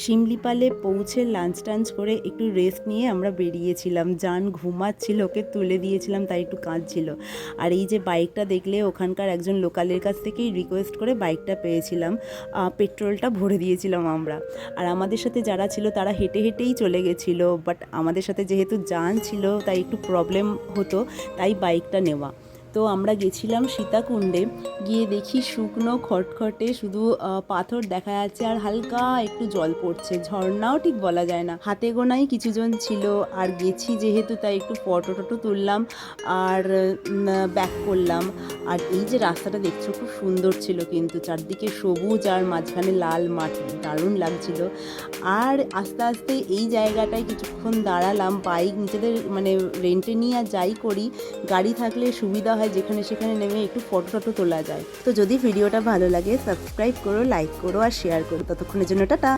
শিমলিপালে পৌঁছে লাঞ্চ টাঞ্চ করে একটু রেস্ট নিয়ে আমরা বেরিয়েছিলাম। জান ঘুমাচ্ছিল, ওকে তুলে দিয়েছিলাম, তাই একটু কাঁদছিল। আর এই যে বাইকটা দেখলে, ওখানকার একজন লোকালের কাছ থেকেই রিকোয়েস্ট করে বাইকটা পেয়েছিলাম। পেট্রোলটা ভরে দিয়েছিলাম আমরা। আর আমাদের সাথে যারা ছিল তারা হেঁটে হেঁটেই চলে গেছিলো, বাট আমাদের সাথে যেহেতু জান ছিল তাই একটু প্রবলেম হতো, তাই বাইকটা নেওয়া। তো আমরা গেছিলাম সীতাকুণ্ডে। গিয়ে দেখি শুকনো খটখটে শুধু পাথর দেখা যাচ্ছে আর হালকা একটু জল পড়ছে, ঝর্ণাও ঠিক বলা যায় না। হাতে গোনাই কিছুজন ছিল, আর গেছি যেহেতু তাই একটু ফটো টটো তুললাম আর ব্যাক করলাম। আর এই যে রাস্তাটা দেখছো খুব সুন্দর ছিল, কিন্তু চারদিকে সবুজ আর মাঝখানে লাল মাটি, দারুণ লাগছিল। আর আস্তে আস্তে এই জায়গাটায় কিছুক্ষণ দাঁড়ালাম। বাইক নিজেদের মানে রেন্টে নিয়ে আর যাই করি, গাড়ি থাকলে সুবিধা হয়, যেখানে সেখানে নেমে একটু ফটো টটো তোলা যায়। তো যদি ভিডিওটা ভালো লাগে সাবস্ক্রাইব করো, লাইক করো আর শেয়ার করো। ততক্ষণের জন্য টাটা।